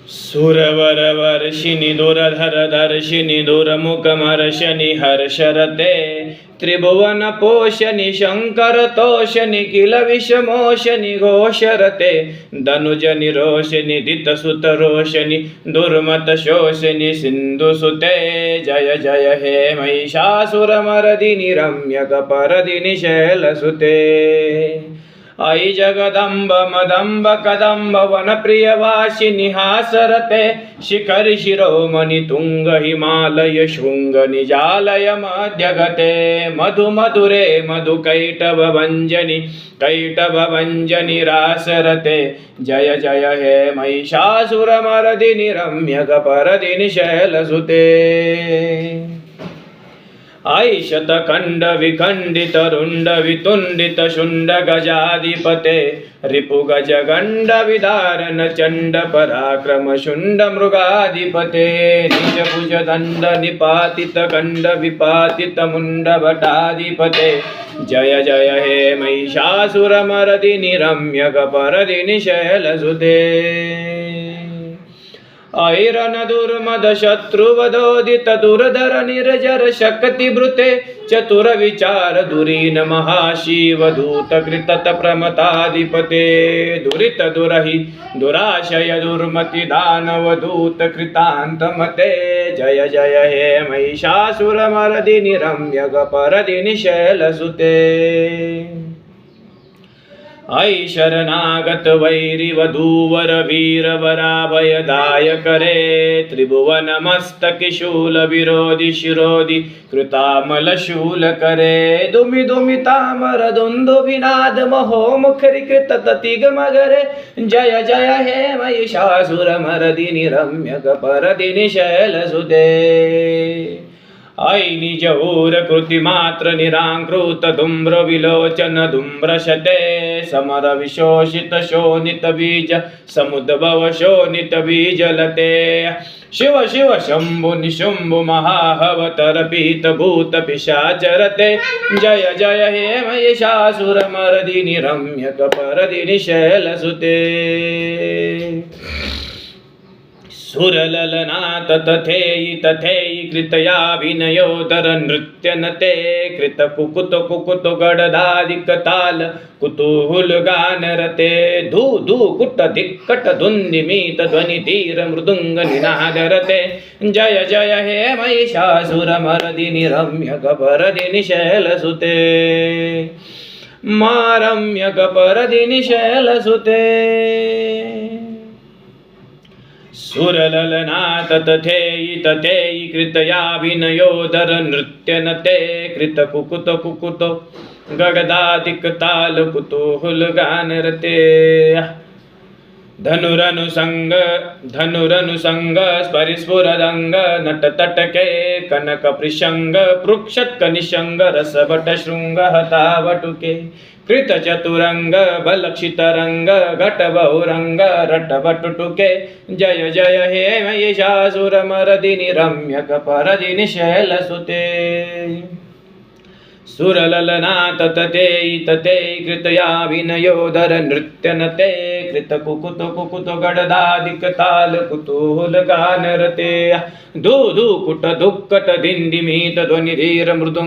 सुरवर वर्षिणी दुरधर दर्शिनी दुर्मुखमर्शनि हर्षरते त्रिभुवन पोषनि शंकर तोषनि किल विषमोषनि घोषरते धनुजनि रोषनि दितसुत रोषनि दुर्मत शोषनि सिंधुसुते जय जय हे महिषासुरमर्दिनि रम्यकपर्दिनि शैलसुते आई जगदंब मदंब कदंब वनप्रियवासिनि हासरते शिखर शिरोमणि तुंग हिमालय शृंग निजालय मध्यगते मधु मधुरे मधु कैटभ भंजनि रासरते जय जय हे महिषासुरमर्दिनि रम्यकपर्दिनि शैलसुते आई शतखंड विखंडित रुंड वितुंडित शुंड गजाधिपते रिपु गज गंड विदारण चंड पराक्रम शुंड मृगाधिपते निज भुज दंड निपातित गंड विपातित मुंड भटाधिपते जय जय हे महिषासुरमर्दिनि रम्यकपर्दिनि शैलसुते ऐरन दुर्मद शत्रुवदोदित दुर्धर निर्जर शक्ति भृते चतुर विचार दुरीन महाशिव दूत कृतत प्रमताधिपते दुरित दुरहि दुराशय दुर्मति दानव दूत कृतांत मते जय जय हे महिषासुरमर्दिनि रम्यकपर्दिनि शैलसुते आई शरणागत वैरी वधूवर वीर वराभयदायक रे त्रिभुवन मस्तक शूल विरोधि शिरोधि कृतामल शूल करे दुमि दुमि तामर दुंदुभिनाद महो मुखरि कृत ततिगमगरे जय जय हे महिषासुरमर्दिनि रम्यकपर्दिनि शैलसुते आई निज ऊर कृति मात्र निराकृत धूम्र विलोचन धूम्रशते समर विशोषित शोणित बीज समुद्भव शोणित बीजलते शिव शिव शंभु निशुंभु महाहवतर पीत भूत पिशाचरते जय जय हे महिषासुरमर्दिनि रम्यकपर्दिनि शैलसुते सुरललना तथेयि तथेयि कृतयाभिनयोदर नृत्यनते कृत कुकुत कुकुत गडदादिक ताल कुतूहल गानरते धू धू कुट धिक्कट धुन्दिमीत ध्वनि धीर मृदुंग निनादरते जय जय हे महिषासुरमर्दिनि रम्यकपर्दिनि शैलसुते रम्यकपर्दिनि शैलसुते सुरललना तथेयि तथेयि कृतयाभिनयोदर नृत्यनते कृत कुकुत कुकुत गगदादिक ताल कुतूहल गानरते धनुरनुसंग स्फुरदंग नट तटके कनक पृषंग पृक्षत कनिशंग रसभट शृंग हतावटुके कृत चतुरंग बलक्षितरंग घट बहुरंग रट बटुटुके जय जय हे महिषासुरमर्दिनि रम्यकपर्दिनि शैलसुते सुरललना तथेयि तथेयि कृतयाभिनयोदर नृत्यनते कृत कुकुत कुकुत गडदादिक ताल कुतूहल गानरते धू धू कुट दुक्कट धिन्दिमीत ध्वनि धीर मृदुंग